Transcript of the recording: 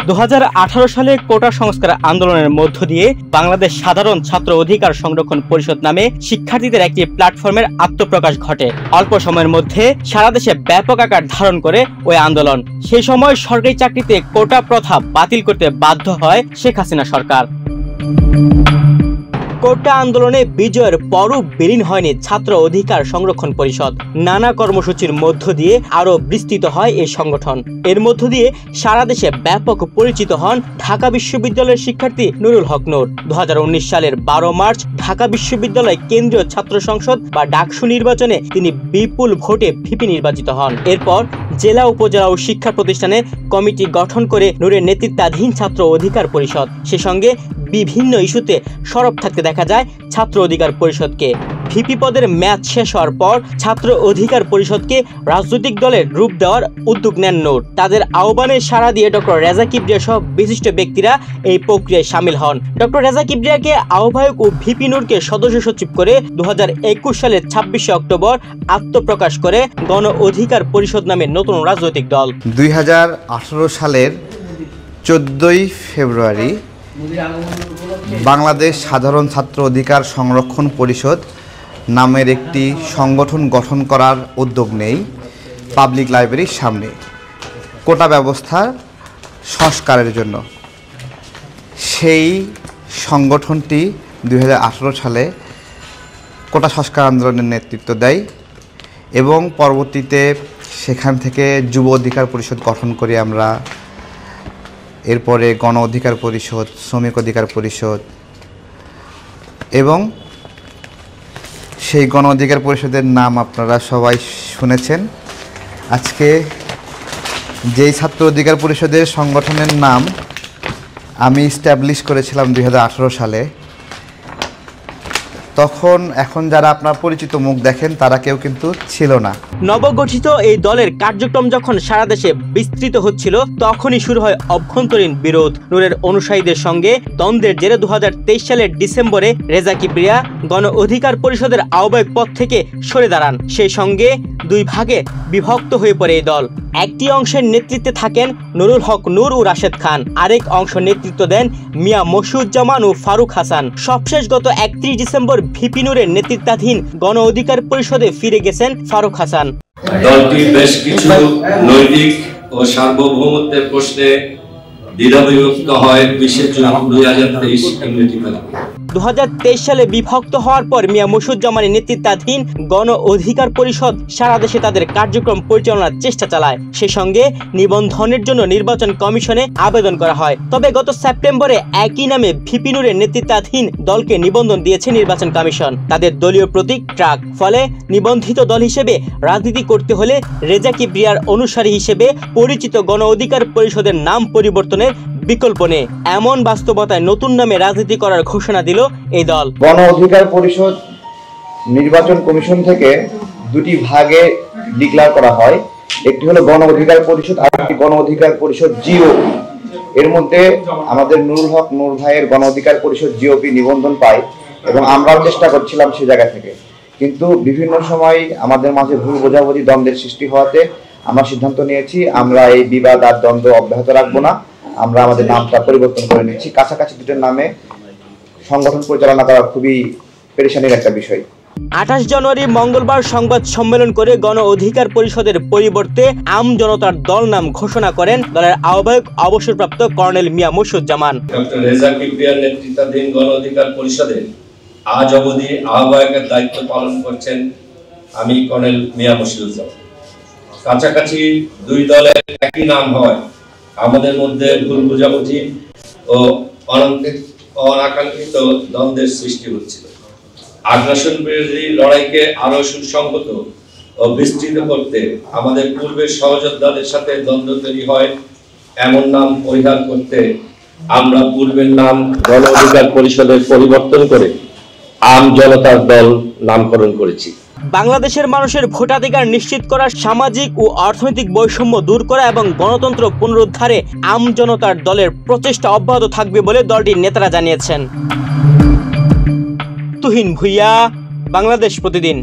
2018 সালে কোটা সংস্কার আন্দোলনের মধ্য দিয়ে বাংলাদেশ সাধারণ ছাত্র অধিকার সংরক্ষণ পরিষদ নামে শিক্ষার্থীদের একটি প্ল্যাটফর্মের আত্মপ্রকাশ ঘটে। অল্প সময়ের মধ্যে সারা দেশে ব্যাপক আকার ধারণ করে ওই আন্দোলন। সেই সময় সরকারি চাকরিতে কোটা প্রথা বাতিল করতে বাধ্য হয় শেখ হাসিনা সরকার। কোটা আন্দোলনে বিজয়ের পরও বিলীন হয়নি ছাত্র অধিকার সংরক্ষণ পরিষদ। নানা কর্মসূচির মধ্য দিয়ে আরো বিস্তৃত হয় এই সংগঠন। এর মধ্য দিয়ে সারা দেশে ব্যাপক পরিচিত হন ঢাকা বিশ্ববিদ্যালয়ের শিক্ষার্থী নুরুল হক নূর। 2019 সালের 12 মার্চ ঢাকা বিশ্ববিদ্যালয় কেন্দ্রীয় ছাত্র সংসদ বা ডাকসু নির্বাচনে তিনি বিপুল ভোটে ভিপি নির্বাচিত হন। এরপর জেলা উপজেলা ও শিক্ষা প্রতিষ্ঠানে কমিটি গঠন করে নূরের নেতৃত্বাধীন ছাত্র অধিকার পরিষদ সে সঙ্গে বিভিন্ন ইস্যুতে সরব থাকতে দেখা যায় ছাত্র অধিকার পরিষদকে। ভিপি পদের মেয়াদ শেষ হওয়ার পর ছাত্র অধিকার পরিষদকে রাজনৈতিক দলের রূপ দেওয়ার উদ্যোগ নেন নূর। তাদের আহ্বানে সাড়া দিয়ে ডক্টর রেজা কিবরিয়া সহ বিশিষ্ট ব্যক্তিরা এই প্রক্রিয়ায় সামিল হন। ডক্টর রেজা কিবরিয়াকে আহ্বায়ক ও ভিপি নূরকে সদস্য সচিব করে 2021 সালের 26 অক্টোবর আত্মপ্রকাশ করে গণ অধিকার পরিষদ নামে নতুন রাজনৈতিক দল। 2018 সালের 14 ফেব্রুয়ারি বাংলাদেশ সাধারণ ছাত্র অধিকার সংরক্ষণ পরিষদ নামের একটি সংগঠন গঠন করার উদ্যোগ নেই পাবলিক লাইব্রেরির সামনে কোটা ব্যবস্থার সংস্কারের জন্য। সেই সংগঠনটি 2018 সালে কোটা সংস্কার আন্দোলনের নেতৃত্ব দেয় এবং পরবর্তীতে সেখান থেকে যুব অধিকার পরিষদ গঠন করি আমরা। এরপরে গণ অধিকার পরিষদ, শ্রমিক অধিকার পরিষদ এবং সেই গণ অধিকার পরিষদের নাম আপনারা সবাই শুনেছেন। আজকে যেই ছাত্র অধিকার পরিষদের সংগঠনের নাম আমি স্ট্যাবলিশ করেছিলাম 2018 সালে, তখন এখন যারা আপনার পরিচিত মুখ দেখেন তারা কেউ কিন্তু ছিল না। নবগঠিত এই দলের কার্যক্রম যখন সারা দেশে বিস্তৃত হচ্ছিল তখনই শুরু হয় অভ্যন্তরীণ বিরোধ। নূরের অনুসারীদের সঙ্গে দ্বন্দ্বের জেরে 2023 সালের ডিসেম্বরে রেজা কিবরিয়া গণ অধিকার পরিষদের আহ্বায়ক পদ থেকে সরে দাঁড়ান। সেই সঙ্গে দুই ভাগে বিভক্ত হয়ে পড়ে এই দল। একটি অংশের নেতৃত্বে থাকেন নুরুল হক নূর ও রাশেদ খান, আরেক অংশ নেতৃত্ব দেন মিয়া মশিউজ্জামান ও ফারুক হাসান। সবশেষ গত 31 ডিসেম্বর ভিপি নূরের নেতৃত্বাধীন গণ অধিকার পরিষদে ফিরে গেছেন ফারুক হাসান। দলটি বেশ কিছু নৈতিক ও সার্বভৌমত্বের প্রশ্নে দ্বিধাবিভক্ত হয় 20 জুন 2023 ইংরেজি মেলা। 2023 সালে বিভক্ত হওয়ার পর মিয়া মশিউজ্জামানের নেতৃত্বাধীন গণ অধিকার পরিষদ সারা দেশে তাদের কার্যক্রম পরিচালনার চেষ্টা চালায়। সে সঙ্গে নিবন্ধনের জন্য নির্বাচন কমিশনে আবেদন করা হয়। তবে গত সেপ্টেম্বরে একই নামে ভিপি নূরের নেতৃত্বাধীন দলকে নিবন্ধন দিয়েছে নির্বাচন কমিশন। তাদের দলীয় প্রতীক ট্রাক। ফলে নিবন্ধিত দল হিসেবে রাজনীতি করতে হলে রেজা কিবরিয়ার অনুসারী হিসেবে পরিচিত গণ অধিকার পরিষদের নাম পরিবর্তনের বিকল্প নেই। এমন বাস্তবতায় নতুন নামে রাজনীতি করার ঘোষণা দিল এই দল। গণ অধিকার পরিষদ নির্বাচন কমিশন থেকে দুটি ভাগে ডিক্লেয়ার করা হয়। একটি হলো গণ অধিকার পরিষদ আর একটি গণ অধিকার পরিষদ জিওপি। এর মধ্যে আমাদের নুরুল হক নূর ভাইয়ের গণ অধিকার পরিষদ জিওপি নিবন্ধন পায় এবং আমরাও চেষ্টা করছিলাম সেই জায়গা থেকে, কিন্তু বিভিন্ন সময় আমাদের মাঝে ভুল বোঝাবুঝি দ্বন্দ্বের সৃষ্টি হওয়াতে আমরা সিদ্ধান্ত নিয়েছি আমরা এই বিবাদ আর দ্বন্দ্ব অব্যাহত রাখবো না। আমরা আমাদের নামটা পরিবর্তন করে নিচ্ছি। কাছাকাছি দুটোর নামে সংগঠন পরিচালনা করা খুবই পেরেশানির একটা বিষয়। 28 জানুয়ারি মঙ্গলবার সংবাদ সম্মেলন করে গণ অধিকার পরিষদের পরিবর্তে আম জনতার দল নাম ঘোষণা করেন দলের আহ্বায়ক অবসরপ্রাপ্ত কর্নেল মিয়া মশিউজ্জামান। ডক্টর রেজা কিবরিয়ার নেতৃত্বাধীন গণ অধিকার পরিষদের আজ অবধি আহ্বায়কের দায়িত্ব পালন করছেন আমি কর্নেল মিয়া মশিউজ্জামান। কাছাকাছি দুই দলের একই নাম হয় আমাদের মধ্যে ভুল বোঝাবুঝি ও অনাকাঙ্ক্ষিত দ্বন্দ্বের সৃষ্টি হচ্ছিল। আগ্রাসন বিরোধী লড়াইকে আরো সুসংহত ও বিস্তৃত করতে আমাদের পূর্বের সহযোদ্ধাদের সাথে দ্বন্দ্ব তৈরি হয়। এমন নাম পরিহার করতে আমরা পূর্বের নাম গণ অধিকার পরিষদের পরিবর্তন করে আম জনতার দল নামকরণ করেছি। বাংলাদেশের মানুষের ভোটাধিকার নিশ্চিত করা, সামাজিক ও অর্থনৈতিক বৈষম্য দূর করা এবং গণতন্ত্র পুনরুদ্ধারে আম জনতার দলের প্রচেষ্টা অব্যাহত থাকবে বলে দলটির নেতারা জানিয়েছেন। তুহিন ভুইয়া, বাংলাদেশ প্রতিদিন।